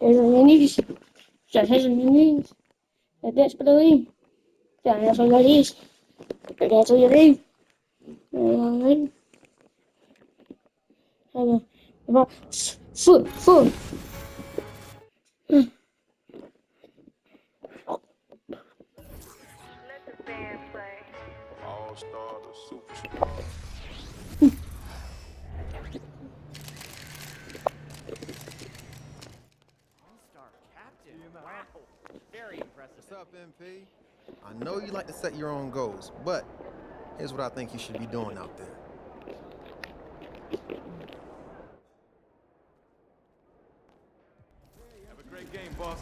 There's your knees. Just has your knees. That's below. That's all your knees. That's all your knees. Foot. All-star to superstar. All-star captain. Wow. Very impressive. What's up, MP? I know you like to set your own goals, but here's what I think you should be doing out there. Have a great game, boss.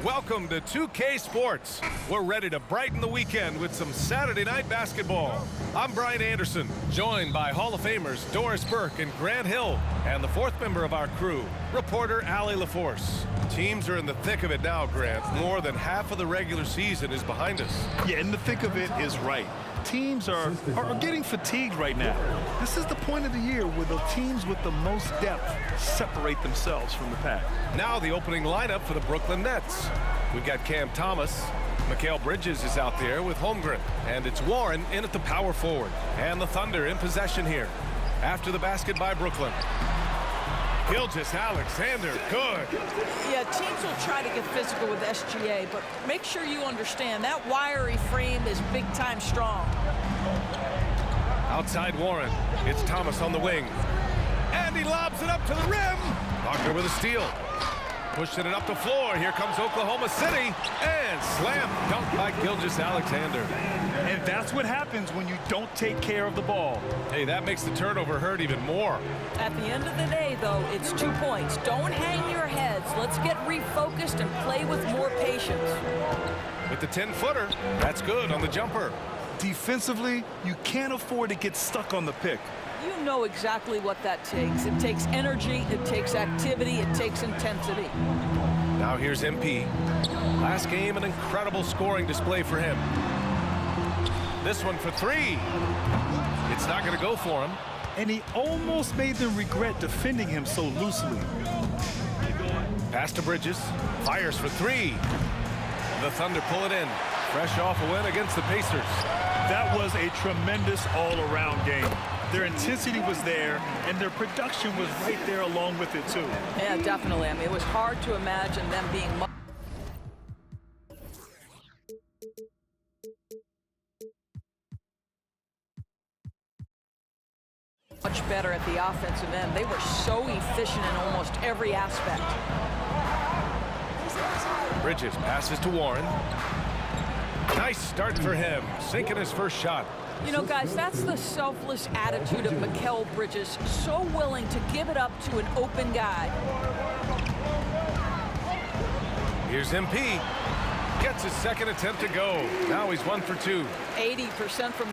Welcome to 2K Sports. We're ready to brighten the weekend with some Saturday night basketball. I'm Brian Anderson, joined by Hall of Famers Doris Burke and Grant Hill, and the fourth member of our crew, reporter Allie LaForce. Teams are in the thick of it now, Grant. More than half of the regular season is behind us. Yeah, in the thick of it is right. Teams are getting fatigued right now. This is the point of the year where the teams with the most depth separate themselves from the pack. Now the opening lineup for the Brooklyn Nets. We've got Cam Thomas. Mikal Bridges is out there with Holmgren. And it's Warren in at the power forward. And the Thunder in possession here. After the basket by Brooklyn. Gilgeous-Alexander, good. Yeah, teams will try to get physical with SGA, but make sure you understand that wiry frame is big-time strong. Outside Warren. It's Thomas on the wing. And he lobs it up to the rim. Wagner with a steal. Pushing it up the floor. Here comes Oklahoma City. And slam dunk by Gilgeous-Alexander. And that's what happens when you don't take care of the ball. Hey, that makes the turnover hurt even more. At the end of the day, though, it's 2 points. Don't hang your heads. Let's get refocused and play with more patience. With the 10-footer, that's good on the jumper. Defensively, you can't afford to get stuck on the pick. You know exactly what that takes. It takes energy, it takes activity, it takes intensity. Now here's MP. Last game, an incredible scoring display for him. This one for three. It's not going to go for him. And he almost made them regret defending him so loosely. Pass to Bridges. Fires for three. The Thunder pull it in. Fresh off a win against the Pacers. That was a tremendous all-around game. Their intensity was there, and their production was right there along with it, too. Yeah, definitely. I mean, it was hard to imagine them being much better at the offensive end. They were so efficient in almost every aspect. Bridges passes to Warren. Nice start for him, sinking his first shot. You know, guys, that's the selfless attitude of Mikal Bridges, so willing to give it up to an open guy. Here's MP. Gets his second attempt to go. Now he's 1 for 2. 80% from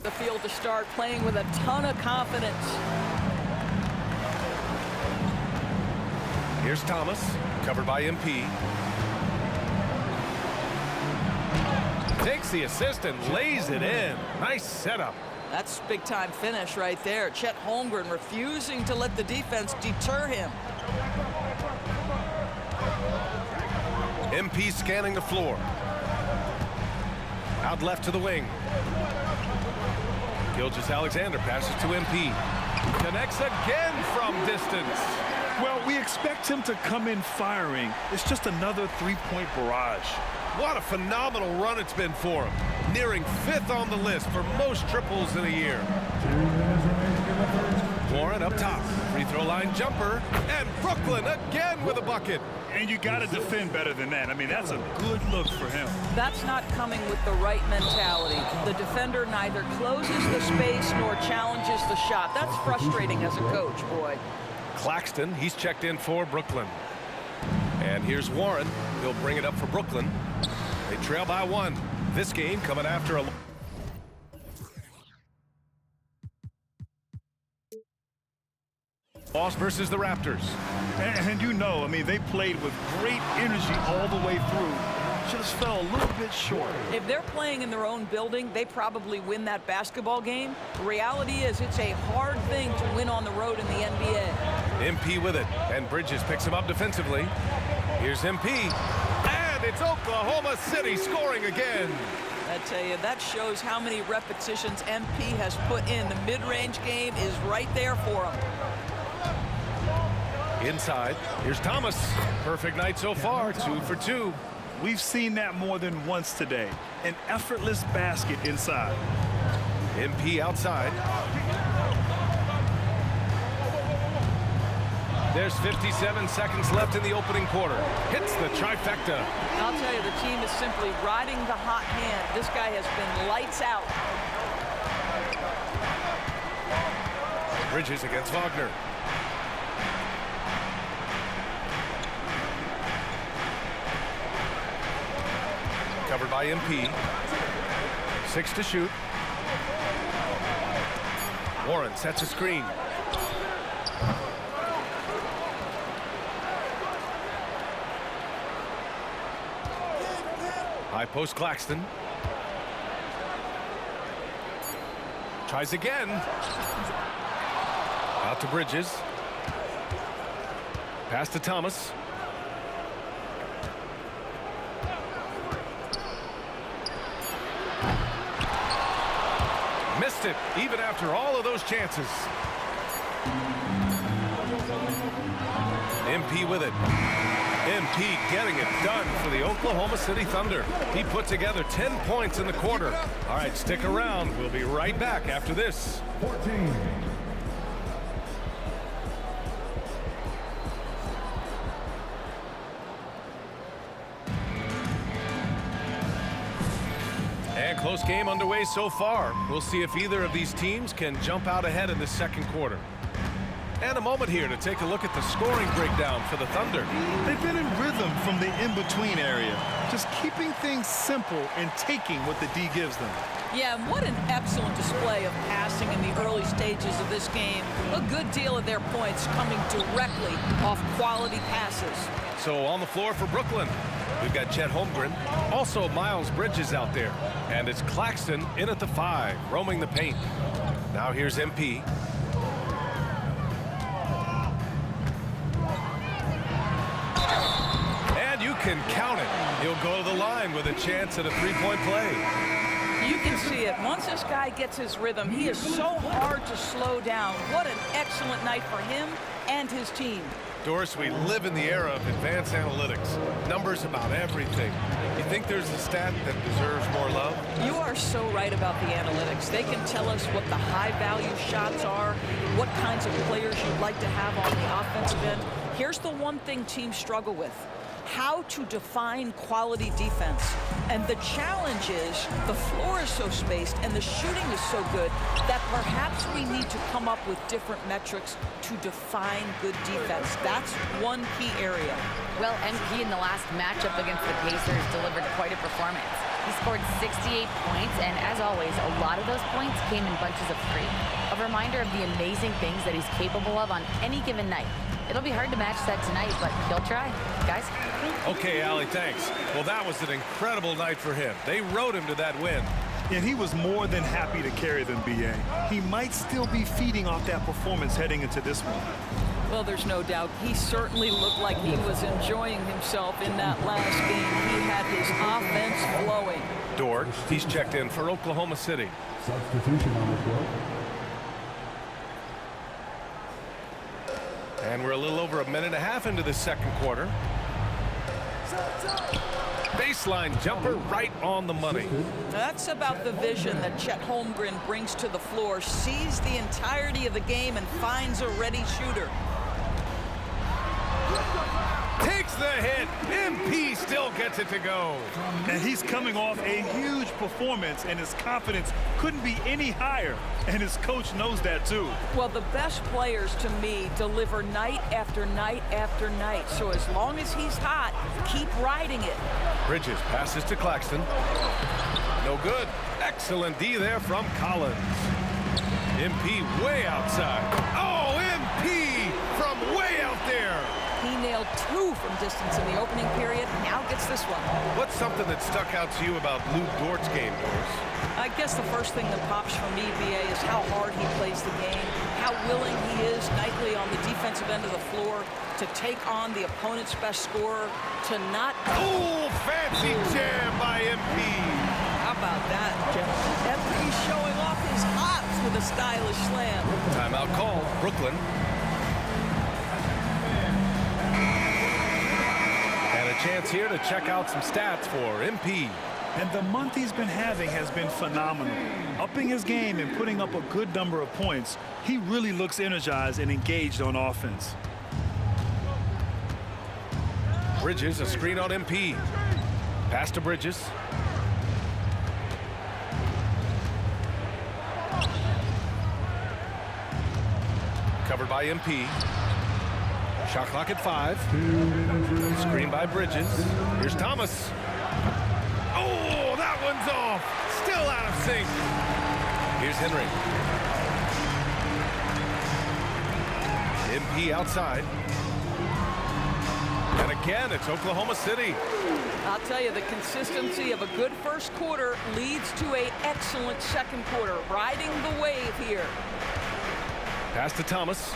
the field to start, playing with a ton of confidence. Here's Thomas, covered by MP. Takes gets the assist and lays it in. Nice setup. That's big-time finish right there. Chet Holmgren refusing to let the defense deter him. MP scanning the floor. Out left to the wing. Gilgeous-Alexander passes to MP. Connects again from distance. Well, we expect him to come in firing. It's just another three-point barrage. What a phenomenal run it's been for him. Nearing 5th on the list for most triples in a year. Warren up top. Free throw line jumper. And Brooklyn again with a bucket. And you got to defend better than that. I mean, that's a good look for him. That's not coming with the right mentality. The defender neither closes the space nor challenges the shot. That's frustrating as a coach, boy. Claxton, he's checked in for Brooklyn. And here's Warren. He'll bring it up for Brooklyn. They trail by 1. This game coming after a... loss versus the Raptors. And you know, I mean, they played with great energy all the way through. Just fell a little bit short. If they're playing in their own building, they probably win that basketball game. The reality is it's a hard thing to win on the road in the NBA. MP with it, and Bridges picks him up defensively. Here's MP, and it's Oklahoma City scoring again. I tell you, that shows how many repetitions MP has put in. The mid-range game is right there for him. Inside, here's Thomas. Perfect night so far, 2 for 2. We've seen that more than once today. An effortless basket inside. MP outside. There's 57 seconds left in the opening quarter. Hits the trifecta. I'll tell you, the team is simply riding the hot hand. This guy has been lights out. Bridges against Wagner. Covered by MP. 6 to shoot. Warren sets a screen. High post Claxton. Tries again. Out to Bridges. Pass to Thomas. Missed it, even after all of those chances. MP with it. MP getting it done for the Oklahoma City Thunder. He put together 10 points in the quarter. All right, stick around. We'll be right back after this. 14. And close game underway so far. We'll see if either of these teams can jump out ahead in the second quarter. And a moment here to take a look at the scoring breakdown for the Thunder. They've been in rhythm from the in-between area, just keeping things simple and taking what the D gives them. Yeah, and what an excellent display of passing in the early stages of this game. A good deal of their points coming directly off quality passes. So on the floor for Brooklyn, we've got Chet Holmgren, also Miles Bridges out there. And it's Claxton in at the 5, roaming the paint. Now here's MP. And you can count it. He'll go to the line with a chance at a three-point play. You can see it. Once this guy gets his rhythm, he is so hard to slow down. What an excellent night for him and his team. Doris, we live in the era of advanced analytics. Numbers about everything. You think there's a stat that deserves more love? You are so right about the analytics. They can tell us what the high-value shots are, what kinds of players you'd like to have on the offensive end. Here's the one thing teams struggle with: how to define quality defense. And the challenge is the floor is so spaced and the shooting is so good that perhaps we need to come up with different metrics to define good defense. That's one key area. Well, MP in the last matchup against the Pacers delivered quite a performance. He scored 68 points, and as always, a lot of those points came in bunches of 3. A reminder of the amazing things that he's capable of on any given night. It'll be hard to match that tonight, but he'll try. Guys? Okay, Allie, thanks. Well, that was an incredible night for him. They rode him to that win. And he was more than happy to carry them, B.A. He might still be feeding off that performance heading into this one. Well, there's no doubt. He certainly looked like he was enjoying himself in that last game. He had his offense flowing. Dort, he's checked in for Oklahoma City. Substitution on the field. And we're a little over a minute and a half into the second quarter. Baseline jumper right on the money. That's about the vision that Chet Holmgren brings to the floor. Sees the entirety of the game and finds a ready shooter. Takes the hit. MP still gets it to go. And he's coming off a huge performance, and his confidence couldn't be any higher. And his coach knows that, too. Well, the best players, to me, deliver night after night after night. So as long as he's hot, keep riding it. Bridges passes to Claxton. No good. Excellent D there from Collins. MP way outside. Oh, MP from way out there. He nailed 2 from distance in the opening period. Now gets this one. What's something that stuck out to you about Lou Dort's game, Doris? I guess the first thing that pops for me, BA, is how hard he plays the game, how willing he is nightly on the defensive end of the floor to take on the opponent's best scorer, to not... Ooh, fancy jam by MP. How about that, gentlemen? MP showing off his hops with a stylish slam. Timeout called. Brooklyn. And a chance here to check out some stats for MP. And the month he's been having has been phenomenal. Upping his game and putting up a good number of points, he really looks energized and engaged on offense. Bridges, a screen on MP. Pass to Bridges. Covered by MP. Shot clock at 5. Screen by Bridges. Here's Thomas. Oh, that one's off. Still out of sync. Here's Henry. MP outside. And again, it's Oklahoma City. I'll tell you, the consistency of a good first quarter leads to an excellent second quarter. Riding the wave here. Pass to Thomas.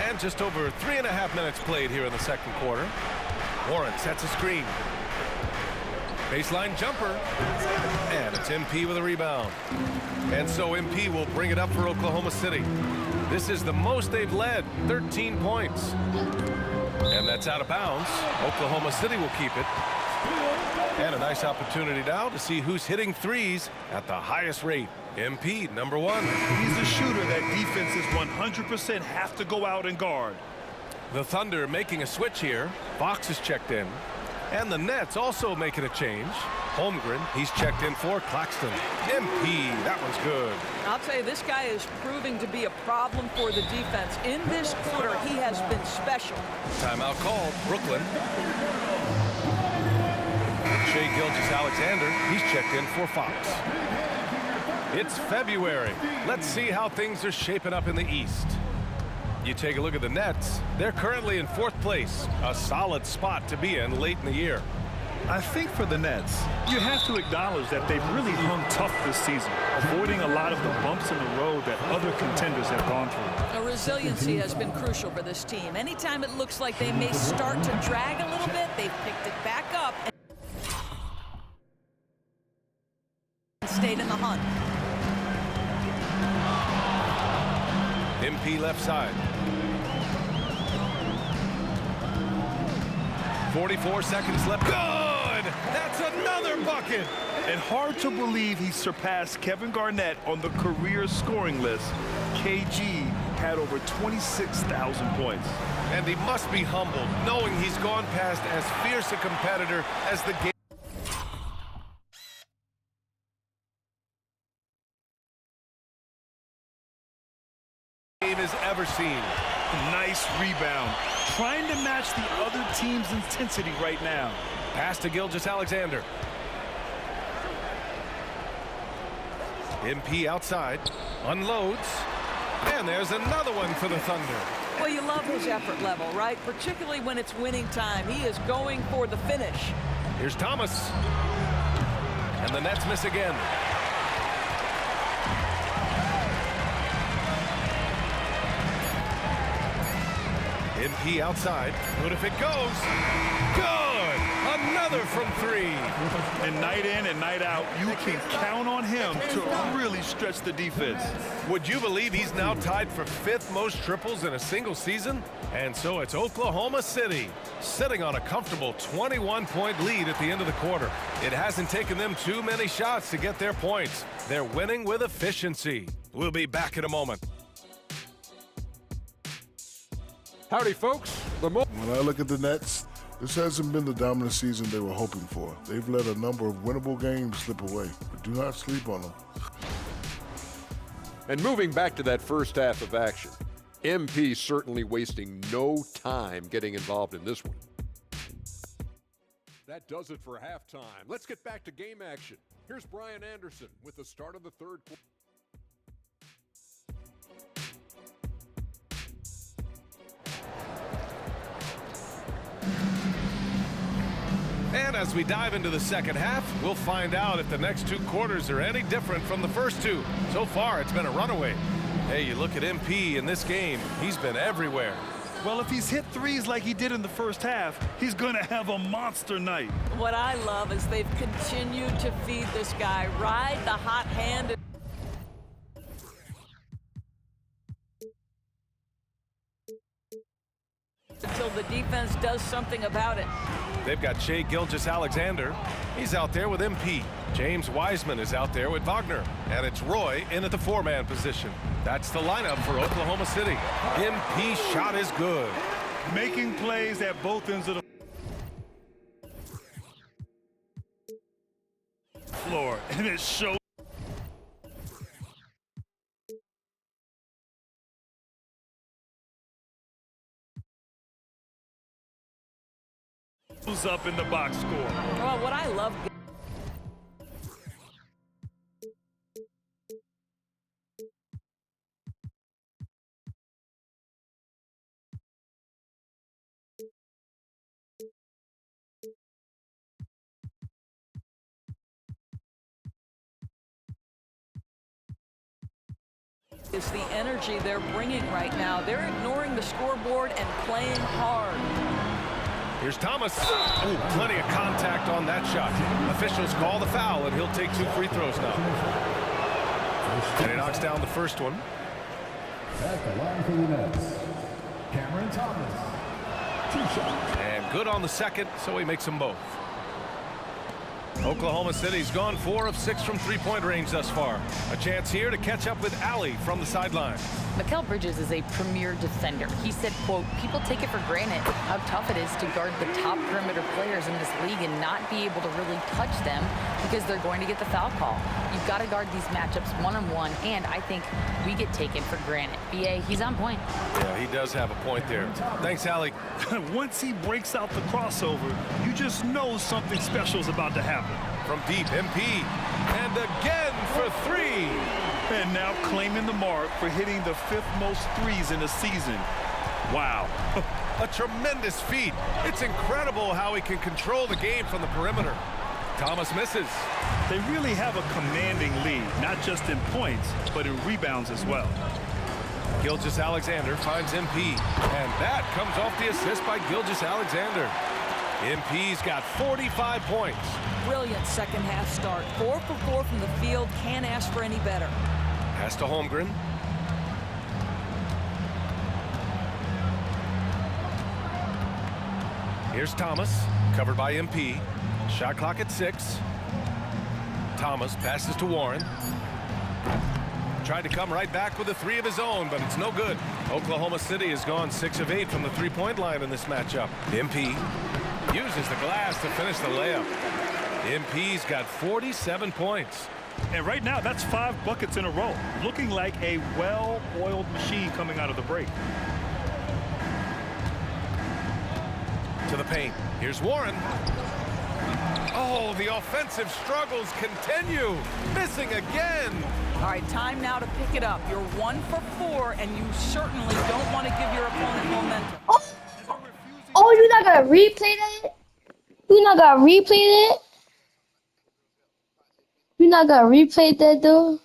And just over 3.5 minutes played here in the second quarter. Warren sets a screen. Baseline jumper. And it's MP with a rebound. And so MP will bring it up for Oklahoma City. This is the most they've led, 13 points. And that's out of bounds. Oklahoma City will keep it. And a nice opportunity now to see who's hitting threes at the highest rate. MP, number 1. He's a shooter that defenses 100% have to go out and guard. The Thunder making a switch here. Fox is checked in. And the Nets also making a change. Holmgren, he's checked in for Claxton. MP, that one's good. I'll tell you, this guy is proving to be a problem for the defense. In this quarter, he has been special. Timeout called. Brooklyn. Shai Gilgeous-Alexander, he's checked in for Fox. It's February. Let's see how things are shaping up in the East. You take a look at the Nets. They're currently in 4th place, a solid spot to be in late in the year. I think for the Nets, you have to acknowledge that they've really hung tough this season, avoiding a lot of the bumps in the road that other contenders have gone through. The resiliency has been crucial for this team. Anytime it looks like they may start to drag a little bit, they've picked it back up and stayed in the hunt. MP left side. 44 seconds left. Good! That's another bucket! And hard to believe he surpassed Kevin Garnett on the career scoring list. KG had over 26,000 points. And he must be humbled, knowing he's gone past as fierce a competitor as the game has ever seen. Nice rebound. Trying to match the other team's intensity right now. Pass to Gilgeous-Alexander. MP outside. Unloads. And there's another one for the Thunder. Well, you love his effort level, right? Particularly when it's winning time. He is going for the finish. Here's Thomas. And the Nets miss again. MP outside. Good if it goes. Good! Another from three. And night in and night out, you can count on him to really stretch the defense. Would you believe he's now tied for 5th most triples in a single season? And so it's Oklahoma City sitting on a comfortable 21-point lead at the end of the quarter. It hasn't taken them too many shots to get their points. They're winning with efficiency. We'll be back in a moment. Howdy, folks. When I look at the Nets, this hasn't been the dominant season they were hoping for. They've let a number of winnable games slip away, but do not sleep on them. And moving back to that first half of action, MP certainly wasting no time getting involved in this one. That does it for halftime. Let's get back to game action. Here's Brian Anderson with the start of the third quarter. And as we dive into the second half, we'll find out if the next 2 quarters are any different from the first 2. So far, it's been a runaway. Hey, you look at MP in this game, he's been everywhere. Well, if he's hit threes like he did in the first half, he's going to have a monster night. What I love is they've continued to feed this guy, ride the hot hand. Until the defense does something about it. They've got Shai Gilgeous-Alexander. He's out there with MP. James Wiseman is out there with Wagner. And it's Roy in at the 4-man position. That's the lineup for Oklahoma City. MP shot is good. Making plays at both ends of the floor. And it shows. Up in the box score. Well, what I love is the energy they're bringing right now. They're ignoring the scoreboard and playing hard. Here's Thomas. Ooh, plenty of contact on that shot. Officials call the foul, and he'll take 2 free throws now. And he knocks down the first one. At the line for the Nets, Cameron Thomas. 2 shots. And good on the second, so he makes them both. Oklahoma City's gone 4 of 6 from 3-point range thus far. A chance here to catch up with Allie from the sideline. Mikal Bridges is a premier defender. He said, quote, people take it for granted how tough it is to guard the top perimeter players in this league and not be able to really touch them because they're going to get the foul call. You've got to guard these matchups one-on-one, and I think we get taken for granted. BA, he's on point. Yeah, he does have a point there. Thanks, Allie. Once he breaks out the crossover, you just know something special is about to happen. From deep, MP. And again for 3. And now claiming the mark for hitting the 5th most threes in the season. Wow. A tremendous feat. It's incredible how he can control the game from the perimeter. Thomas misses. They really have a commanding lead, not just in points, but in rebounds as well. Gilgeous-Alexander finds MP. And that comes off the assist by Gilgeous-Alexander. MP's got 45 points. Brilliant second half start. 4 for 4 from the field. Can't ask for any better. Pass to Holmgren. Here's Thomas, covered by MP. Shot clock at 6. Thomas passes to Warren. Tried to come right back with a 3 of his own, but it's no good. Oklahoma City has gone 6 of 8 from the 3-point line in this matchup. MP uses the glass to finish the layup. MP's got 47 points. And right now, that's 5 buckets in a row. Looking like a well-oiled machine coming out of the break. To the paint. Here's Warren. Oh, the offensive struggles continue. Missing again. All right, time now to pick it up. You're 1 for 4, and you certainly don't want to give your opponent momentum. Oh, you're not gonna replay that? You're not gonna replay that? You're not gonna replay that, though?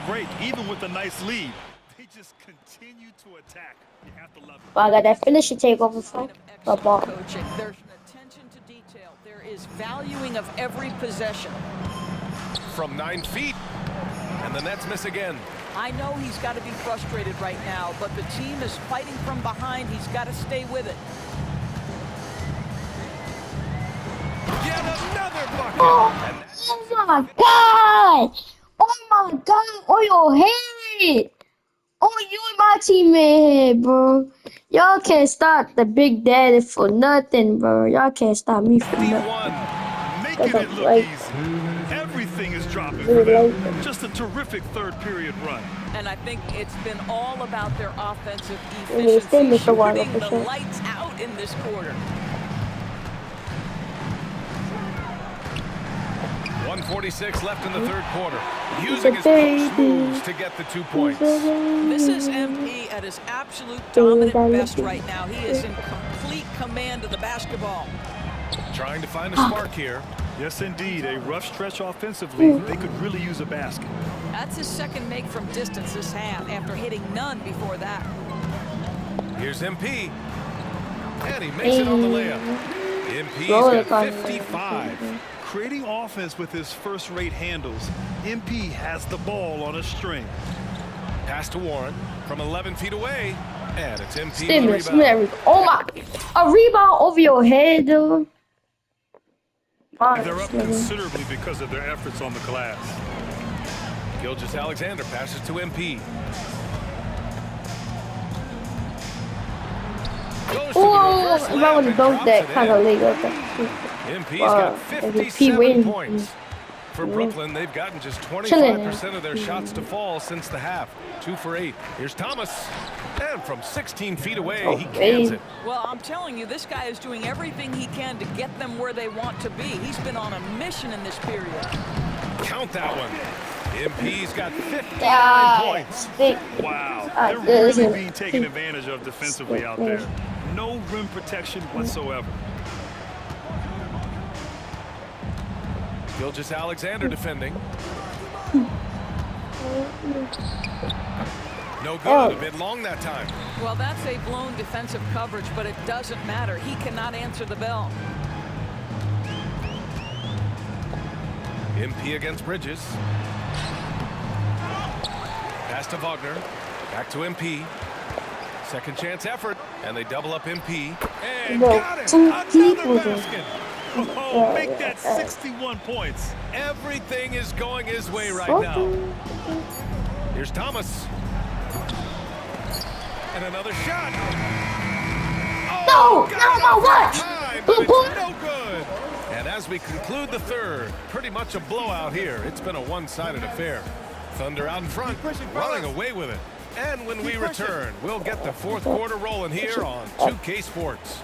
Break, even with a nice lead. They just continue to attack. You have to love it. Well, I got that finisher takeover from the ball. Coaching. There's an attention to detail. There is valuing of every possession. From 9 feet. And the Nets miss again. I know he's got to be frustrated right now, but the team is fighting from behind. He's got to stay with it. Yet another bucket. Oh my God! Oh my God! Oh, your head! Oh, you and my teammate head, bro. Y'all can't stop the Big Daddy for nothing, bro. Y'all can't stop me for nothing. Making it look easy. Everything is dropping for them. Just a terrific third period run. And I think it's been all about their offensive efficiency, shooting the lights out in this quarter. 1:46 left in the third quarter. Using his post moves to get the 2 points. This is MP at his absolute dominant best right now. He is in complete command of the basketball. Trying to find a spark here. Yes, indeed. A rough stretch offensively. They could really use a basket. That's his second make from distance this half after hitting none before that. Here's MP. And he makes it on the layup. MP's got 55. Creating offense with his first-rate handles. MP has the ball on a string. Pass to Warren from 11 feet away. And it's MP. Stimulus. Oh my. A rebound over your head, dude. They're up considerably because of their efforts on the glass. Gilgeous-Alexander passes to MP. Oh, if I would have dunked that kind of late. MP's got 57 points. For Brooklyn, they've gotten just 25% of their shots to fall since the half. 2 for 8. Here's Thomas. And from 16 feet away, he cans it. Well, I'm telling you, this guy is doing everything he can to get them where they want to be. He's been on a mission in this period. Count that one. MP's got 59 points. Wow. They're really being taken advantage of defensively out there. No rim protection whatsoever. Gilgeous-Alexander defending. No good. A bit long that time. Well, that's a blown defensive coverage, but it doesn't matter. He cannot answer the bell. MP against Bridges. Pass to Wagner. Back to MP. Second chance effort. And they double up MP. And got it. Another basket. Oh, make that 61 points. Everything is going his way right now. Here's Thomas. And another shot. Oh, no, my watch. No good. And as we conclude the third, pretty much a blowout here. It's been a one-sided affair. Thunder out in front, running away with it. And when we return, we'll get the fourth quarter rolling here on 2K Sports.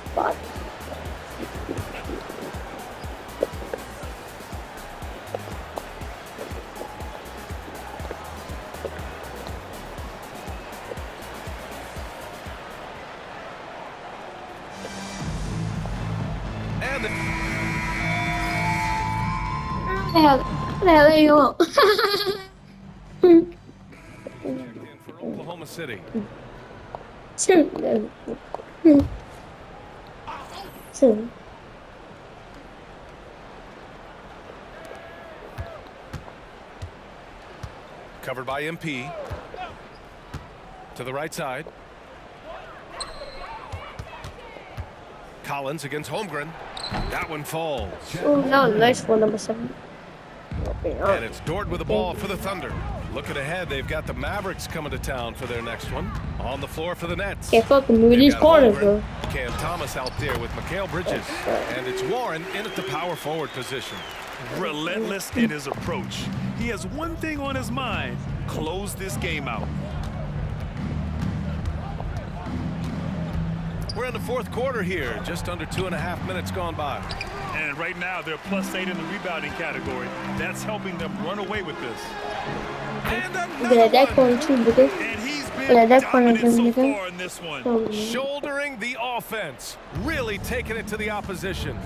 What the hell are you on? For Oklahoma City. Covered by MP. To the right side. Collins against Holmgren. That one falls. Oh, that was a nice one, number 7. And it's Dort with the ball for the Thunder. Looking ahead, they've got the Mavericks coming to town for their next one. On the floor for the Nets. Can't fucking move these corners, bro. Cam Thomas out there with Mikal Bridges. And it's Warren in at the power forward position. relentless in his approach. He has one thing on his mind: close this game out. We're in the fourth quarter here, just under 2.5 minutes gone by. And right now, they're +8 in the rebounding category. That's helping them run away with this. And That corner too, nigga. And he's Yeah, been that corner dominant so nigga. far in this one. shouldering the offense, really taking it to the opposition.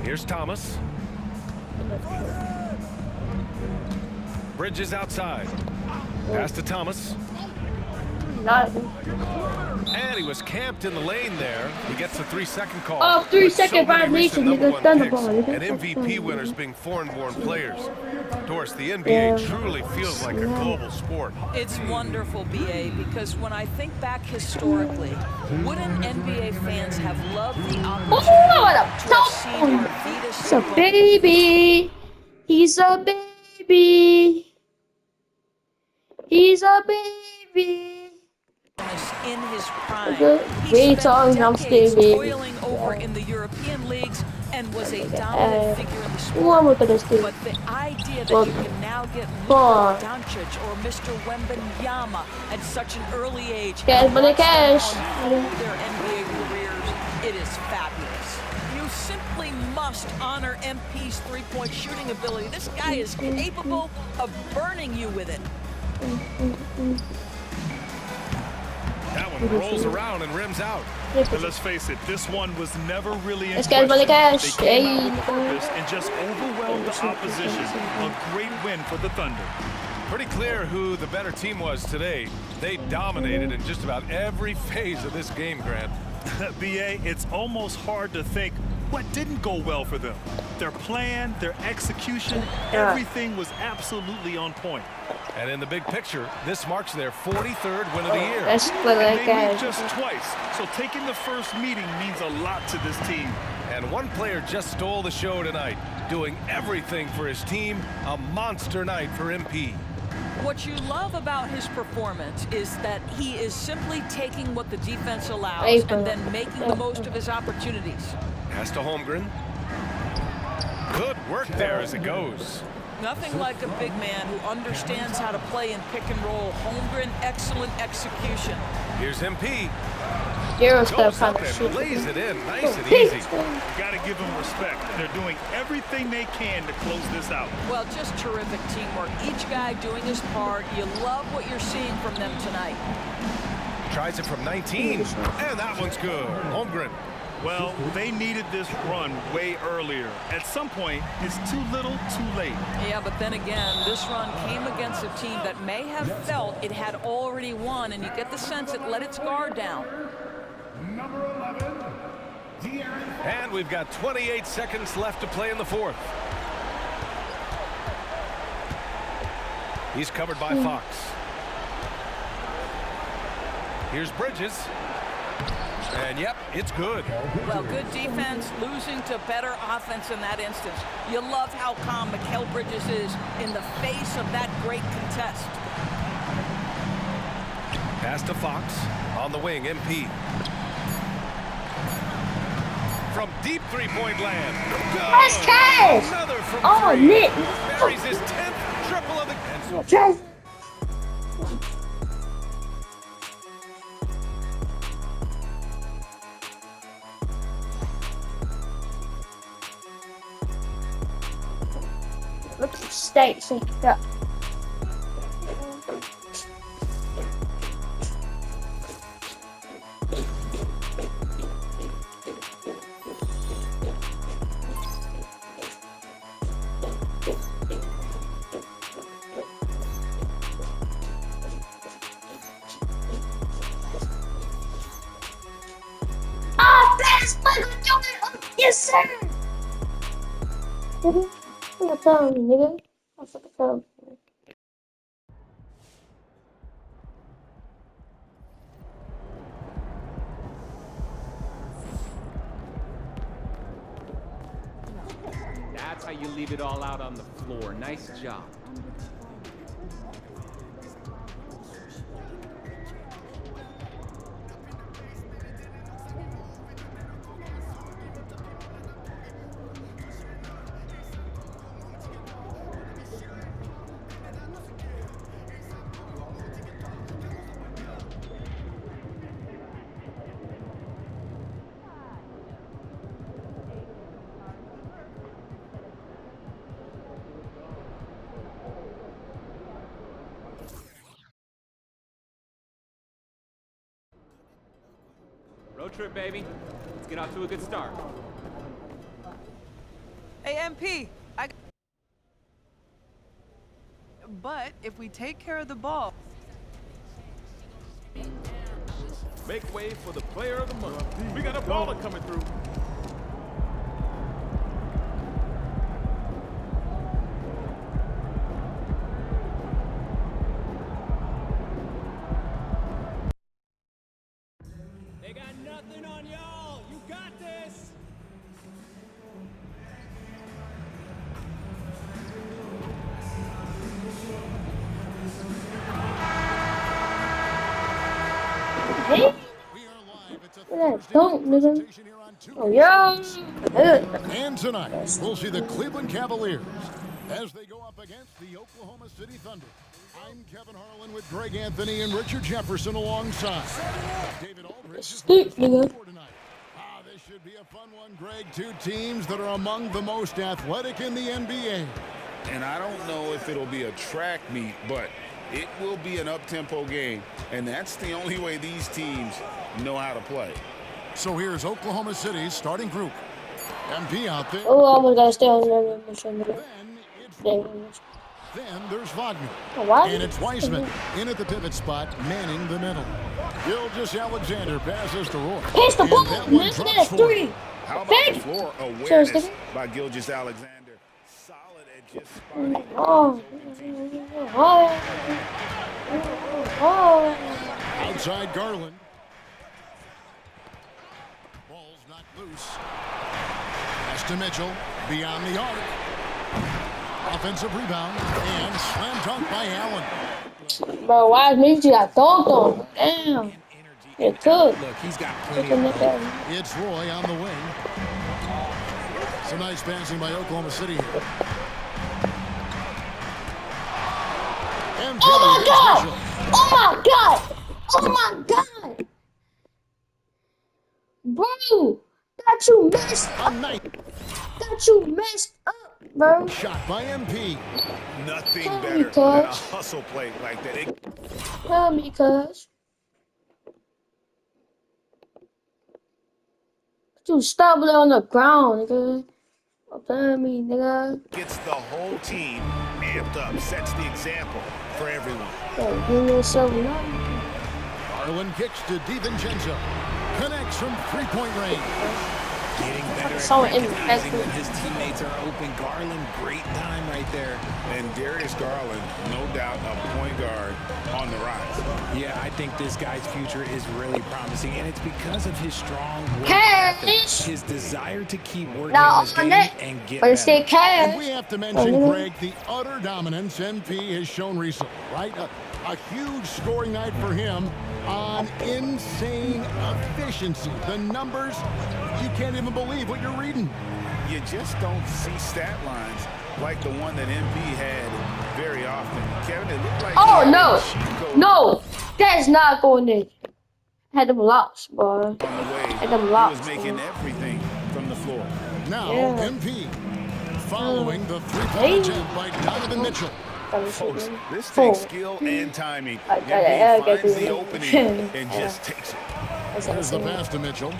Here's Thomas. Bridges outside. Pass to Thomas. And he was camped in the lane there. He gets a 3-second call. Oh, 3-second With so many violation, recent nigga. #1 Thunderball, picks nigga. and MVP winners being foreign-born players. Doris, the NBA truly feels like a global sport. It's wonderful, BA, because when I think back historically, wouldn't NBA fans have loved the opportunity what a to have seen Arvidas He's a Sabonis baby. He's a baby. He's a baby. in his prime? He Wait till I'm spent decades staying. toiling over in the European leagues and was a dominant figure in the sport. What am I gonna do? But the idea that Well, you can now get fine. Luka Doncic or Mr. Wembanyama at such an early age Cash and money, watch them cash. unfold their NBA careers, it is fabulous. You simply must honor MP's three-point shooting ability. This guy is capable of burning you with it. That one rolls around and rims out. And let's face it, this one was never really in Let's get money, question. cash. They came out Hey. with purpose and just overwhelmed the opposition. A great win for the Thunder. Pretty clear who the better team was today. They dominated in just about every phase of this game, Grant. BA, it's almost hard to think what didn't go well for them. Their plan, their execution, everything was absolutely on point. And in the big picture, this marks their 43rd win of the year. Let's play They like meet that. just twice, so taking the first meeting means a lot to this team. And one player just stole the show tonight, doing everything for his team. A monster night for MP. What you love about his performance is that he is simply taking what the defense allows and then making the most of his opportunities. Pass to Holmgren. Good work there as it goes. Nothing like a big man who understands how to play in pick and roll. Holmgren, excellent execution. Here's MP. Hero Goes stuff up kind of and shit. lays it in, nice and easy. You got to give them respect. They're doing everything they can to close this out. Well, just terrific teamwork. Each guy doing his part. You love what you're seeing from them tonight. Tries it from 19, and that one's good. Holmgren. Well, they needed this run way earlier. At some point, it's too little, too late. Yeah, but then again, this run came against a team that may have felt it had already won, and you get the sense it let its guard down. Number 11, De'Aaron. And we've got 28 seconds left to play in the fourth. He's covered by Fox. Here's Bridges. And yep, it's good. Well, good defense, losing to better offense in that instance. You love how calm Mikal Bridges is in the face of that great contest. Pass to Fox. On the wing, MP. From deep three-point land. Nice catch! Another from Oh, three. Nick. Buries his 10th triple of the... And Trash. Look at the stakes and that. Ah, fast, Michael Jordan! Oh, yes, sir! Nigga, I'm not telling you, nigga. I'm fucking telling you. That's how you leave it all out on the floor. Nice job. road trip, baby. Let's get out to a good start. Hey, MP. But if we take care of the ball... Make way for the player of the month. We got a baller coming through. They got nothing on y'all. You got this. Hey. Don't, nigga. Oh, yeah. And tonight, we'll see the Cleveland Cavaliers as they go up against the Oklahoma City Thunder. I'm Kevin Harlan with Greg Anthony and Richard Jefferson alongside David Aldridge. Tonight. This should be a fun one, Greg. Two teams that are among the most athletic in the NBA. And I don't know if it'll be a track meet, but it will be an up-tempo game. And that's the only way these teams know how to play. So here's Oklahoma City's starting group. MP out there. Oh, I'm gonna stay on the Then there's Wagner. What? And it's Wiseman in at the pivot spot, manning the middle. Gilgeous-Alexander passes to Roy. Pass the ball. Listen to that three. How about the floor awareness by Gilgeous-Alexander? Solid and just spotting. Outside Garland. Ball's not loose. Pass to Mitchell. Beyond the arc. Offensive rebound. And slam dunk by Allen. Bro, why is you got dunked on? Damn. It could. Look, he's got plenty of It's Roy on the wing. Some nice passing by Oklahoma City here. Oh my God! Oh my God! Oh my God! Bro, got you messed up. Got you messed up, bro. Shot by MP. Nothing better than a hustle play like that. Tell me, cuz. You stumbled on the ground, nigga. Tell me, nigga. Gets the whole team amped up, sets the example for everyone. Give yourself nothing. Garland kicks to DiVincenzo. Connects from three-point range. Getting better at recognizing when his teammates are open. Garland, great time right there. And Darius Garland, no doubt a point guard on the rise. Yeah, I think this guy's future is really promising, and it's because of his strong work ethic, his desire to keep working now on his game and get better. Stay cash. And we have to mention, Greg, the utter dominance MP has shown recently, right? A huge scoring night for him on insane efficiency. The numbers, you can't even believe what you're reading. You just don't see stat lines like the one that MP had very often. Kevin, it looked like... Oh, no, that is not going in. Had them lost, boy. Had them lost. He was making everything from the floor. Now, MP, following the three-point attempt by Donovan Mitchell. Folks, this takes skill and timing. MP finds the opening and just takes it. There's the pass to Mitchell.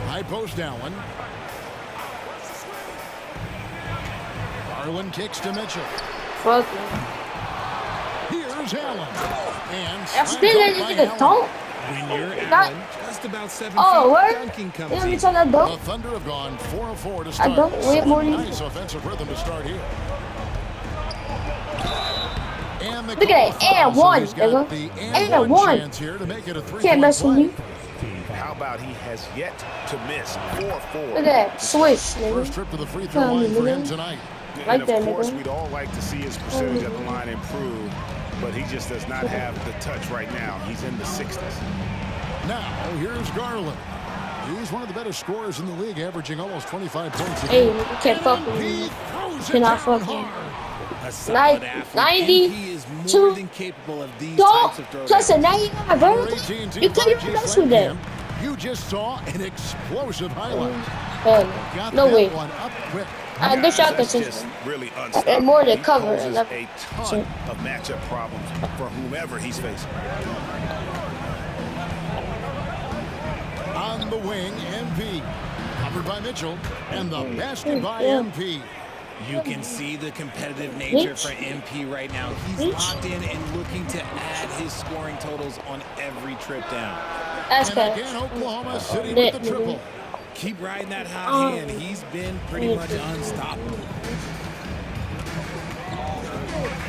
High post Allen. Garland kicks to Mitchell. Here's Allen. And still didn't get a dunk. When you're Allen, just about 7 feet, dunking comes in. The Thunder have gone 4 of 4 to start. Nice offensive rhythm to start here. And look at that, and one, nigga. And one. Here to make it a can't mess with me. How about he has yet to miss 4-4? Look at that, switch, nigga. First trip to the free throw line for him tonight. And of course, we'd all like to see his percentage at the line improve, but he just does not have the touch right now. He's in the 60s. Now, here's Garland. He's one of the better scorers in the league, averaging almost 25 points a game. Hey, you can't fuck with me. Cannot fuck with me. 92 than capable of these types of throws. Plus a 99 vertical. You can't even mess with them. You just saw an explosive highlight. No way. The shot is just really unstoppable. And more than cover. He poses a ton of matchup problems for whomever he's facing. On the wing, MP. Covered by Mitchell. And the basket by MP. You can see the competitive nature for MP right now. He's locked in and looking to add his scoring totals on every trip down. And again, Oklahoma City with the triple. Keep riding that hot hand. He's been pretty much unstoppable.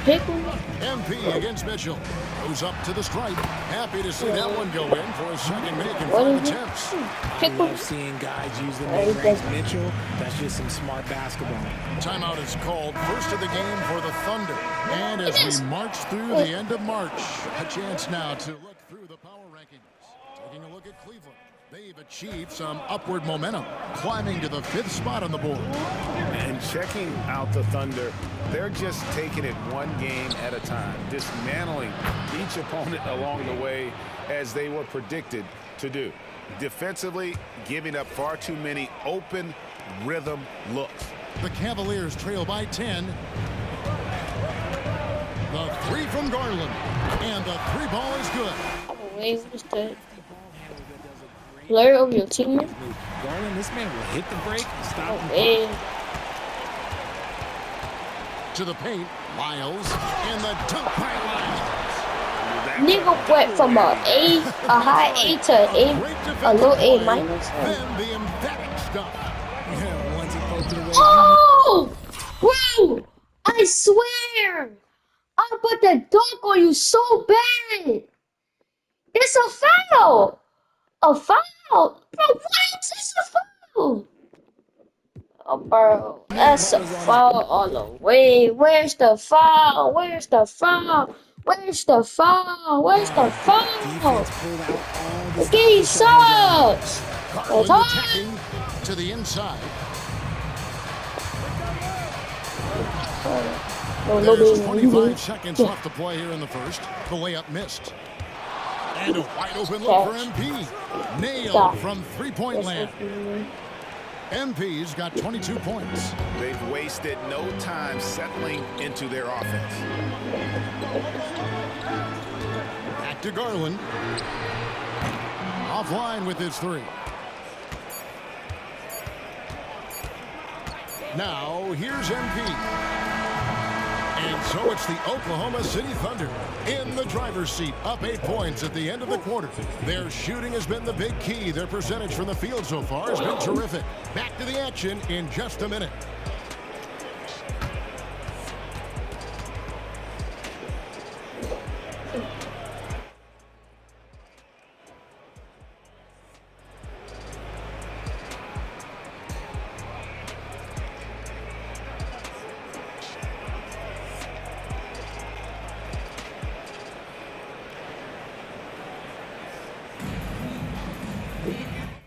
MP against Mitchell. Goes up to the stripe. Happy to see that one go in for a second make in 5 attempts. I love seeing guys use the mid-range. Mitchell, that's just some smart basketball. Timeout is called. First of the game for the Thunder. And as we march through the end of March, a chance now to look through the power rankings. Taking a look at Cleveland. They've achieved some upward momentum, climbing to the 5th spot on the board. And checking out the Thunder, they're just taking it one game at a time, dismantling each opponent along the way as they were predicted to do. Defensively, giving up far too many open rhythm looks. The Cavaliers trail by 10. The three from Garland. And the three ball is good. Wait, what's that? Blur over your teammate? Garland, this man will hit the break and stop him. To the paint, Miles, and the dunk by Miles. Nigga went from a high A to a low A minus. Then the emphatic stuff. Yeah, once he poked it away. Oh! Bro! I swear! I put that dunk on you so bad! It's a foul! A foul? Bro, what? It's a foul! Oh, bro, that's a foul all the way. Where's the foul? Where's the foul? Where's the foul? Where's the foul? The game sucks. Attacking to the inside. There's 25 seconds left to play here in the first. The layup missed. And a wide open look for MP. Nailed from three-point land. MP's got 22 points. They've wasted no time settling into their offense. Back to Garland. Offline with his three. Now, here's MP. And so it's the Oklahoma City Thunder in the driver's seat, up 8 points at the end of the quarter. Their shooting has been the big key. Their percentage from the field so far has been terrific. Back to the action in just a minute.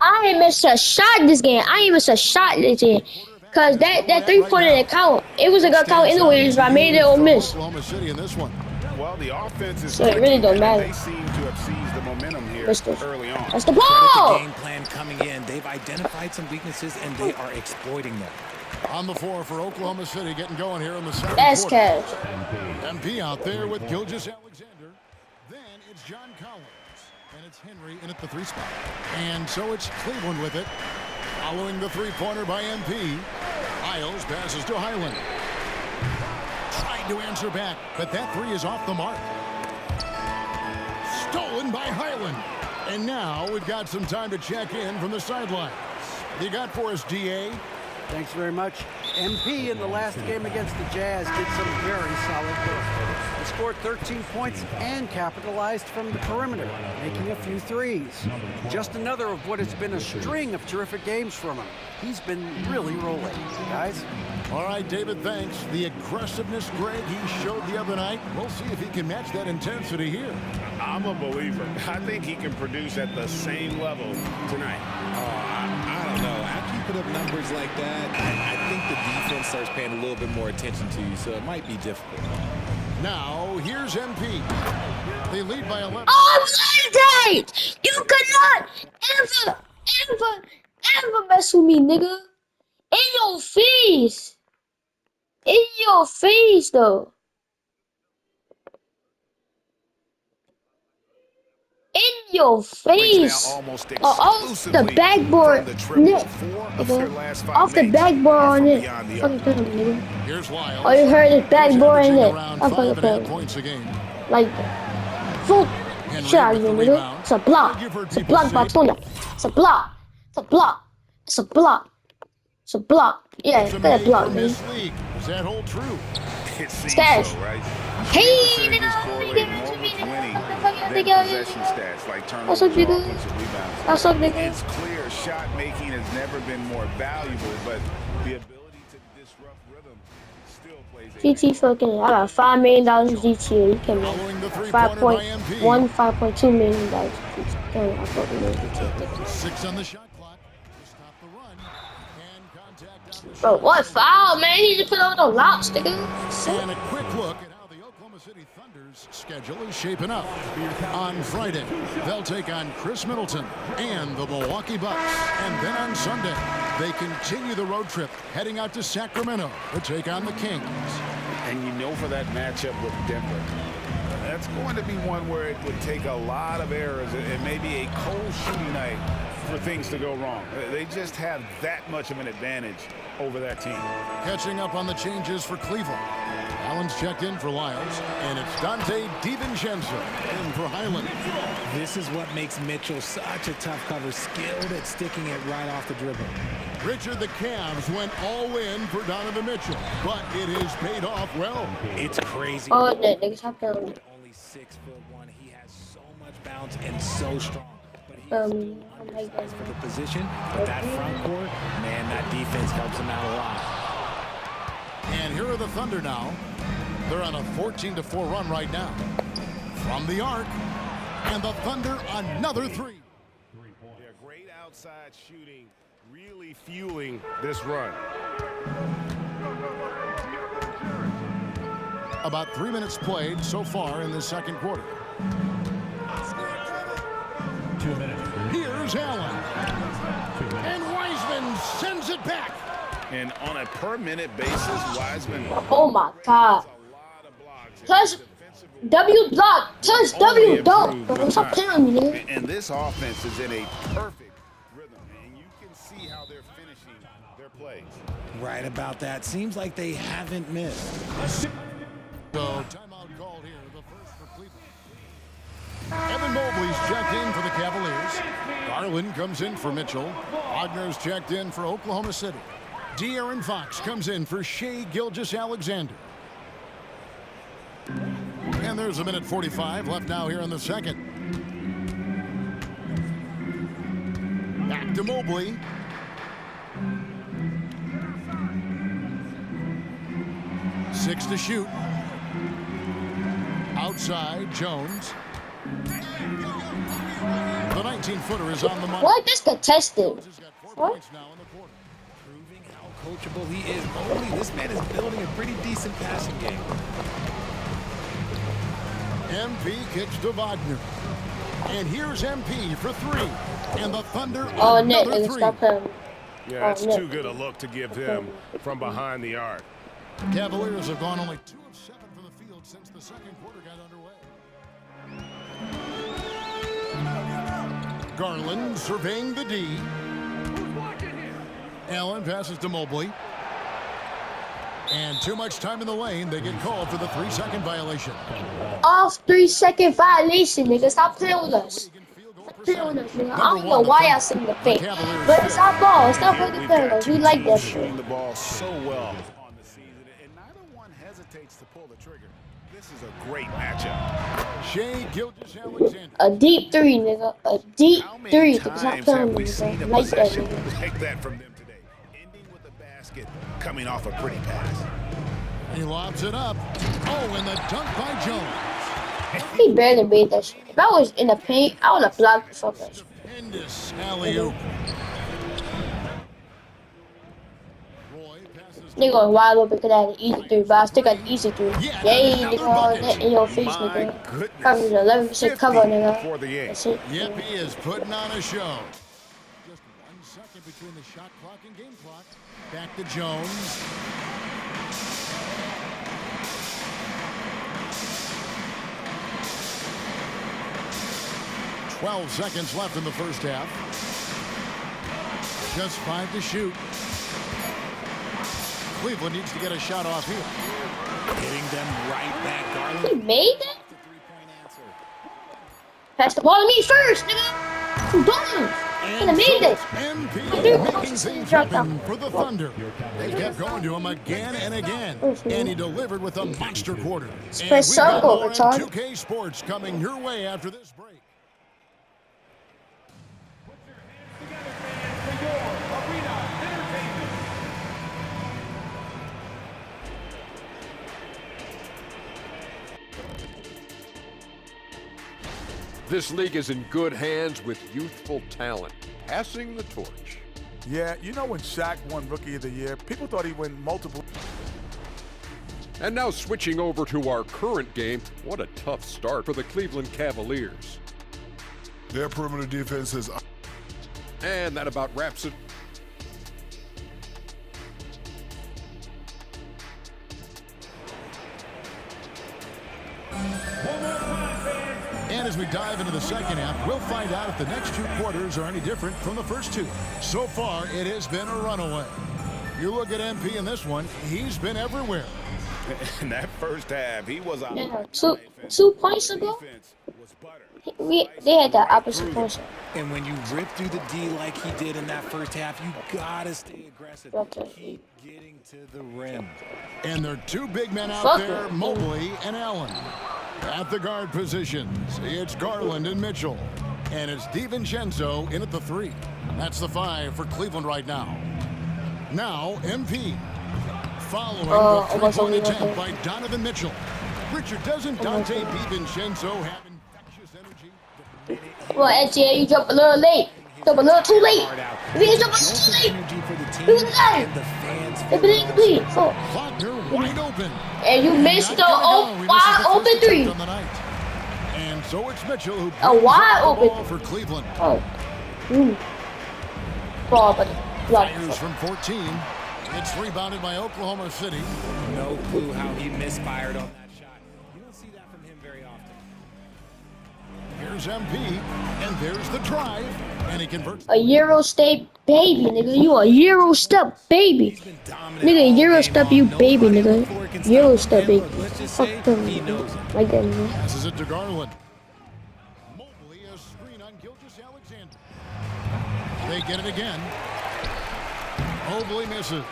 I ain't missed a shot this game. I ain't missed a shot this game. Cause that 3-pointer didn't count. It was a good count anyways, but I made it or miss. Oklahoma City in this one. Well, the offense is so it really don't matter. They seem to have seized the momentum here early on. That's the ball. The game plan coming in. They've identified some weaknesses and they are exploiting them. On the floor for Oklahoma City, getting going here in the second That's quarter. cash. MP out there with Gilgeous-Alexander. Then it's John Collins. And it's Henry in at the 3 spot. And so it's Cleveland with it. Following the 3-pointer by MP. Miles passes to Highland. Tried to answer back, but that 3 is off the mark. Stolen by Highland. And now we've got some time to check in from the sidelines. You got for us, DA? Thanks very much. MP in the last game against the Jazz did some very solid work. He scored 13 points and capitalized from the perimeter, making a few threes. Just another of what has been a string of terrific games from him. He's been really rolling, guys. All right, David, thanks. The aggressiveness, Greg, he showed the other night. We'll see if he can match that intensity here. I'm a believer. I think he can produce at the same level tonight. I don't know. After you put up numbers like that, I think the defense starts paying a little bit more attention to you, so it might be difficult. Now, here's MP. They lead by 11. Oh, Monday! You cannot ever mess with me, nigga. In your face. In your face, though. In your face. Off the backboard. Nick. Off the backboard on it. Here's Lyles. Oh, you heard his backboard in it. Around I'm 5.5 points a game. like full shit out of you, nigga. It's a block. It's a block by Tuna. It's a block. It's a block. It's a block. It's a block. Yeah, It's a get a made block, from man. this league. Does that hold true? It seems Stash. so, right? Hey, Percentages nigga. correlate more with winning than possession stats like What's up, turnovers or nigga? offensive rebounds. What's up, nigga? It's clear shot making has never been more valuable, but the ability to disrupt rhythm still plays a GT fucking, I got $5 million GTA. You can Following the make three-pointer by MP. $5.2 million. Damn, I fucking know GTA. 6 on the shot clock to stop the run. And contact on the Bro, what foul, man? He just put over the locks, nigga. And a quick look at how the Oklahoma City Thunder's schedule is shaping up. On Friday, they'll take on Chris Middleton and the Milwaukee Bucks. And then on Sunday, they continue the road trip, heading out to Sacramento to take on the Kings. And you know for that matchup with Denver, that's going to be one where it would take a lot of errors and maybe a cold shooting night for things to go wrong. They just have that much of an advantage over that team. Catching up on the changes for Cleveland. Allen's checked in for Lyles, and it's Dante DiVincenzo in for Highland. This is what makes Mitchell such a tough cover, skilled at sticking it right off the dribble. Richard, the Cavs went all in for Donovan Mitchell, but it has paid off well. It's crazy. Oh, that nigga's up there. Only 6'1", he has so much bounce and so strong. But he Oh my God. for the position, but that front court, man, that defense helps him out a lot. And here are the Thunder now. They're on a 14-4 run right now. From the arc, and the Thunder another three. Yeah, great outside shooting, really fueling this run. About 3 minutes played so far in the second quarter. 2 minutes. Here's Allen. And Wiseman sends it back. And on a per-minute basis, Wiseman. Oh my God. Touch W block. Touch W dunk. Bro, stop playing with me, nigga. And this offense is in a perfect rhythm, and you can see how they're finishing their plays. Right about that. Seems like they haven't missed. So timeout called here, the first for Cleveland. Evan Mobley's checked in for the Cavaliers. Garland comes in for Mitchell. Wagner's checked in for Oklahoma City. De'Aaron Fox comes in for Shai Gilgeous-Alexander. And there's a minute 45 left now here in the second. Back to Mobley. Six to shoot. Outside, Jones. The 19-footer is on the money. What? This contested. What? Proving how coachable he is. Mobley, this man is building a pretty decent passing game. MP kicks to Wagner. And here's MP for three. And the Thunder Oh, Nick, another nigga, three. stop him. Yeah, that's Nick. too good a look to give him from behind the arc. Cavaliers have gone only 2 of 7 from the field since the second quarter got underway. Garland surveying the D. Allen passes to Mobley. And too much time in the lane. They get called for the 3-second violation. Off 3-second violation, nigga. Stop playing with us. Stop playing with us, nigga. I don't know why I sing the fake. But it's our ball. Stop fucking playing with us. We like that shit. Shooting the ball so well on the season, and neither one hesitates to pull the trigger. This is a great matchup. Shai Gilgeous-Alexander. A deep three, nigga. A deep How many three. Stop times playing have with we me, seen nigga. a Like that, possession nigga. like that from them today? Ending with a basket, coming off a pretty pass. He lobs it up. Oh, and the dunk by Jones. He barely made that shit. If I was in the paint, I would have blocked the fuck out. Tremendous alley-oop. Nigga going wide open because I had an easy three, but I still got an easy three. Yay, nigga, that in your face, nigga. Covering 11% cover, nigga. That's it. Yep, he is putting on a show. Just 1 second between the shot clock and game clock. Back to Jones. 12 seconds left in the first half. Just 5 to shoot. Cleveland needs to get a shot off here. Hitting them right back, Garland. He made that? Pass the ball to me first, nigga. Who don't? And made it. MP making things happen for the Thunder. They kept going to him again and again, and he delivered with a monster quarter. And Press we've got circle, more on retard. 2K Sports coming your way after this break. This league is in good hands with youthful talent, passing the torch. Yeah, you know when Shaq won Rookie of the Year, people thought he'd win multiple. And now switching over to our current game, what a tough start for the Cleveland Cavaliers. Their perimeter defense is... And that about wraps it. And as we dive into the second half, we'll find out if the next 2 quarters are any different from the first 2. So far, it has been a runaway. You look at MP in this one, he's been everywhere. In that first half, he was out. Yeah, two points ago, they had the opposite person. And when you rip through the D like he did in that first half, you gotta stay aggressive. Keep getting to the rim. And there are 2 big men out there, Mobley and Allen. At the guard positions, it's Garland and Mitchell. And it's DiVincenzo in at the 3. That's the 5 for Cleveland right now. Now, MP. Following the 3-point attempt by Donovan Mitchell. Richard, doesn't Dante DiVincenzo have infectious energy? Well, SGA, you jump a little late. Jump a little too late. You jump a little late. Look at that. It's been incomplete. Faulkner wide open. And you missed the wide open 3. And so it's Mitchell who A wide open ball for Cleveland. Oh. Ball, but Fires from 14. It's rebounded by Oklahoma City. No clue how he misfired on that shot. You don't see that from him very often. Here's MP, and there's the drive, and he converts. a Euro step baby, nigga. You a Euro step baby. Nigga, Euro step you baby, nigga. Euro step baby. Fuck them, nigga. Like that, nigga. Passes it to Garland. Mobley, a screen on Gilgeous-Alexander. They get it again. Mobley misses.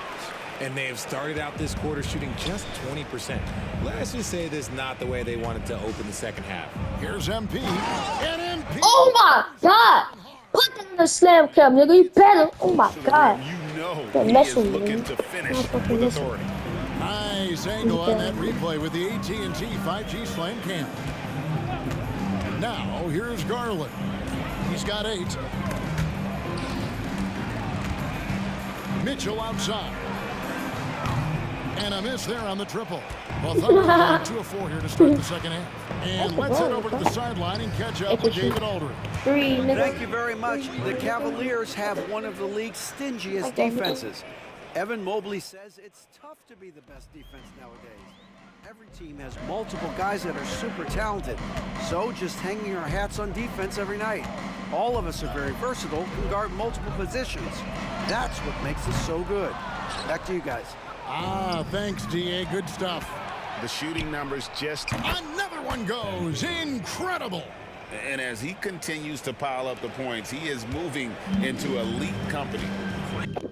And they have started out this quarter shooting just 20%. Let's just say this is not the way they wanted to open the second half. Here's MP. And MP. Oh my God! Put that in the slam cam, nigga. You better. Oh my God. You know Don't he mess is with me, looking nigga. to finish Don't fucking with mess with authority. Nice angle on that replay with the AT&T 5G slam cam. Now, here's Garland. He's got 8. Mitchell outside. And a miss there on the triple. Well, Thunder going 2 of 4 here to start the second half. And let's head over to the sideline and catch up with David Aldridge. Thank you very much. The Cavaliers have one of the league's stingiest defenses. Evan Mobley says it's tough to be the best defense nowadays. Every team has multiple guys that are super talented. So just hanging our hats on defense every night. All of us are very versatile, can guard multiple positions. That's what makes us so good. Back to you guys. Ah, thanks, DA. Good stuff. The shooting numbers just... Another one goes. Incredible. And as he continues to pile up the points, he is moving into elite company.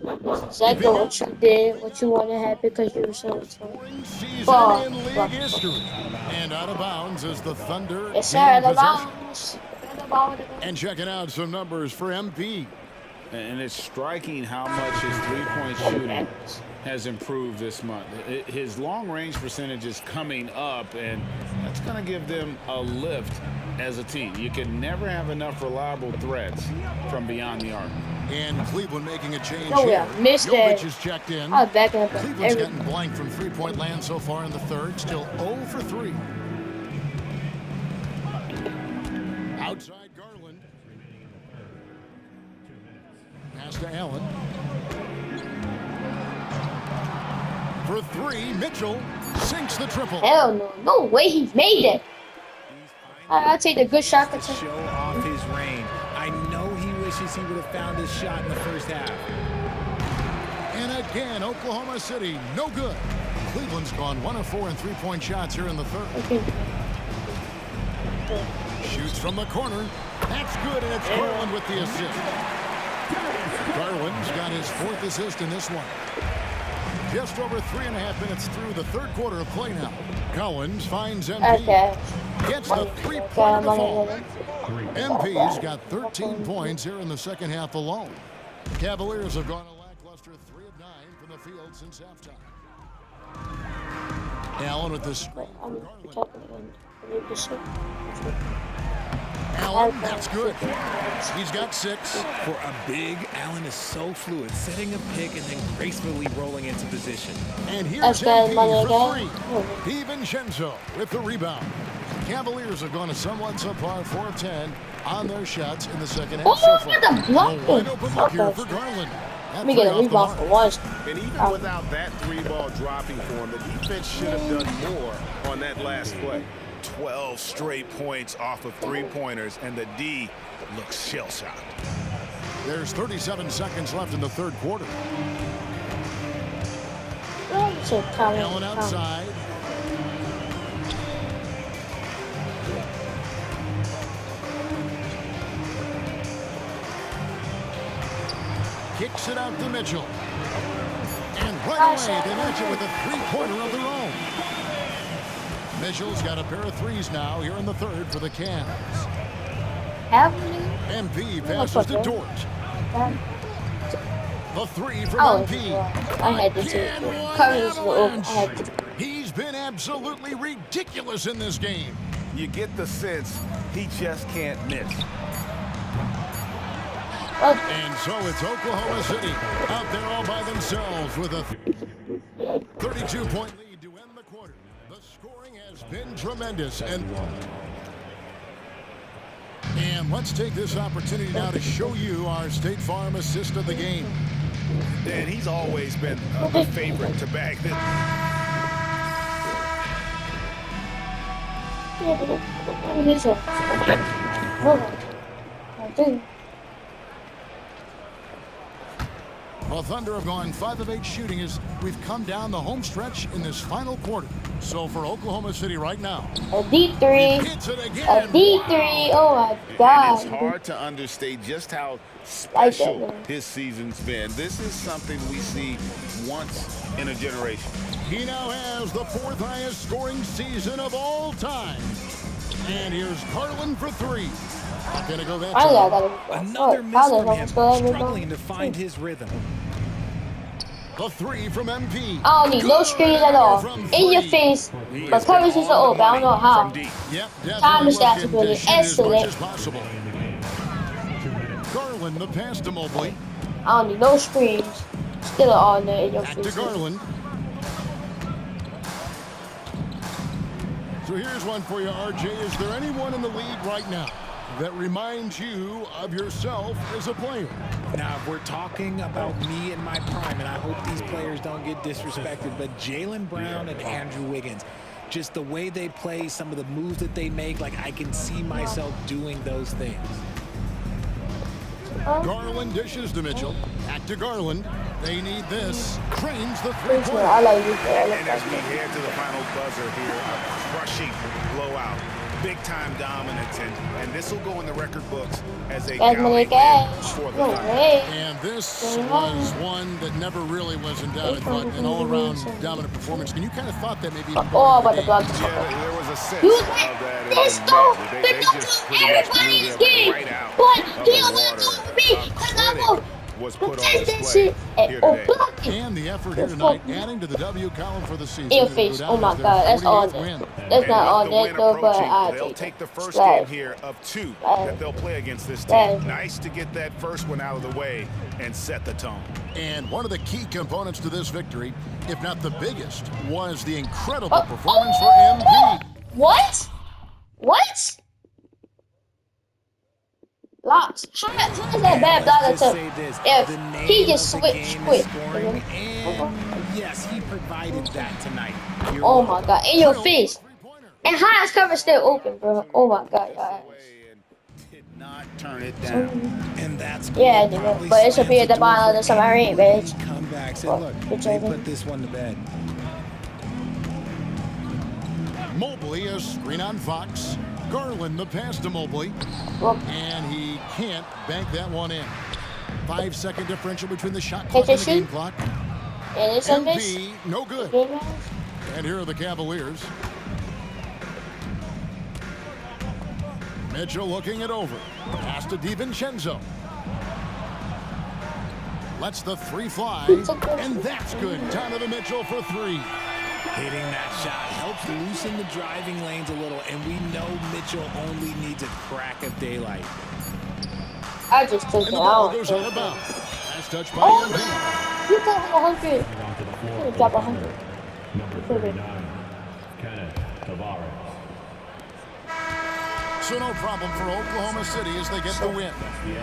Exactly what you did, what you want to happen because you were so Season in league history. And out of bounds as the Thunder Yes, sir. gain The possession. bounds. And checking out some numbers for MP. And it's striking how much his three-point shooting has improved this month. His long-range percentage is coming up, and that's going to give them a lift as a team. You can never have enough reliable threats from beyond the arc. And Cleveland making a change Oh, here. yeah. Missed Jovic it. is checked in. I was backing up Cleveland's every- getting blank from three-point land so far in the third. Still 0 for 3. Outside Garland. Pass to Allen. For 3, Mitchell sinks the triple. Hell no. No way he made it. I'll take the good shot. To show off his reign. I know he wishes he would have found his shot in the first half. And again, Oklahoma City, no good. Cleveland's gone 1 of 4 in three-point shots here in the third. Shoots from the corner. That's good, and it's Garland with the assist. Garland's got his 4th assist in this one. Just over 3.5 minutes through the third quarter of play now. Collins finds MP. Okay. Gets the three-pointer to fall. MP's got 13 points here in the second half alone. Cavaliers have gone a lackluster 3 of 9 from the field since halftime. Allen with this. Allen, that's good. He's got 6. For a big, Allen is so fluid, setting a pick and then gracefully rolling into position. And here's MP for 3. DiVincenzo with the rebound. Cavaliers have gone a somewhat subpar 4 of 10 on their shots in the second half so far. The block. Wide open look here for Garland. Let me get a rebound for once. And even without that 3-ball dropping for him, the defense should have done more on that last play. 12 straight points off of 3-pointers, and the D looks shell-shocked. There's 37 seconds left in the third quarter. Allen outside. Kicks it out to Mitchell. And right away, they match it with a 3-pointer of their own. Mitchell's got a pair of 3s now here in the third for the Cavs. MP passes to Dort. The 3 from MP. I had to He's been absolutely ridiculous in this game. You get the sense he just can't miss. And so it's Oklahoma City out there all by themselves with a 32-point lead to end the quarter. The scoring has been tremendous. And let's take this opportunity now to show you our State Farm assist of the game. And he's always been a favorite to bag this. Well, Thunder have gone 5 of 8 shooting as we've come down the home stretch in this final quarter. So for Oklahoma City right now, a D3, a D3, oh my God. And it's hard to understate just how special his season's been. This is something we see once in a generation. He now has the 4th highest scoring season of all time. And here's Garland for 3. Gonna go that time. Another miss from him, struggling to find his rhythm. The 3 from MP. I don't need no screens at all. In your face. But coverage is open. I don't know how. Time is absolutely excellent. Garland, the pass to Mobley. I don't need no screens. Still on there in your face. Back to Garland. So here's one for you, RJ. Is there anyone in the league right now that reminds you of yourself as a player? Now, if we're talking about me in my prime, and I hope these players don't get disrespected, but Jaylen Brown and Andrew Wiggins, just the way they play, some of the moves that they make, like I can see myself doing those things. Garland dishes to Mitchell. Back to Garland. They need this. Cranes the 3-pointer. And as we head to the final buzzer here, a crushing blowout. Big-time dominance, and this will go in the record books as a gallant win for the Thunder. And this was one that never really was in doubt. I thought an all-around dominant performance. And you kind of thought that maybe even about the block. Yeah, there was a sense of that. They just pretty much blew them right out of the water. Was put on display here today. And the effort here tonight, adding to the W column for the season. In your face. Oh my God, that's on there. That's not on there though, but they'll take the first game here of 2 that they'll play against this team. Nice to get that first one out of the way and set the tone. And one of the key components to this victory, if not the biggest, was the incredible performance for MP. What? What? Locks. How is that bad block attempt? If he just switched quick. Yes, he provided that tonight. Oh my God, in your face. And Hines cover still open, bro. Oh my god, y'all. Did not turn it down. And that's Yeah, I did, but it should be at the bottom of the submarine, bitch. Comebacks. And look, they put this one to bed. Mobley, a screen on Fox. Garland, the pass to Mobley. And he can't bank that one in. 5-second differential between the shot clock and the game clock. MP, no good. And here are the Cavaliers. Mitchell looking it over. Pass to DiVincenzo. Lets the three fly. And that's good. Donovan Mitchell for three. Hitting that shot helps loosen the driving lanes a little, and we know Mitchell only needs a crack of daylight. I just took And it the ball out. goes out of bounds. That's touched by Oh, MP. you got 100. I'm gonna drop 100. So no problem for Oklahoma City as they get the win.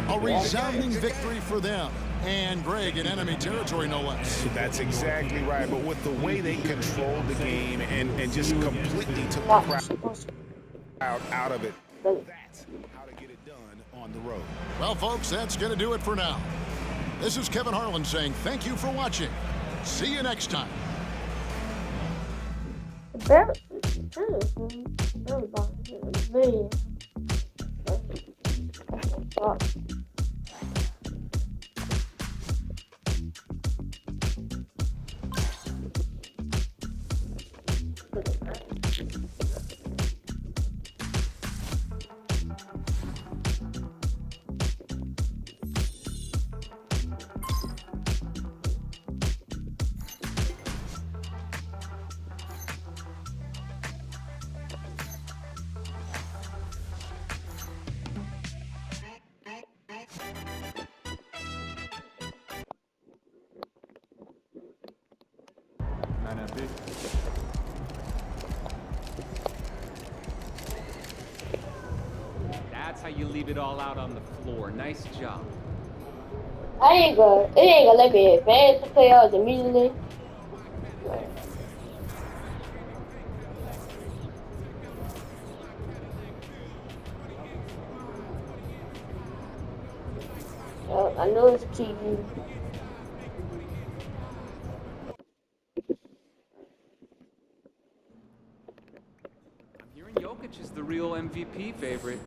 A resounding victory for them. And Greg in enemy territory, no less. That's exactly right. But with the way they controlled the game and just completely took the crowd out of it, that's how to get it done on the road. Well, folks, that's going to do it for now. This is Kevin Harlan saying thank you for watching. See you next time. That's how you leave it all out on the floor. Nice job. It ain't gonna let me advance the playoffs immediately. I know it's TV. Jokic is the real MVP favorite.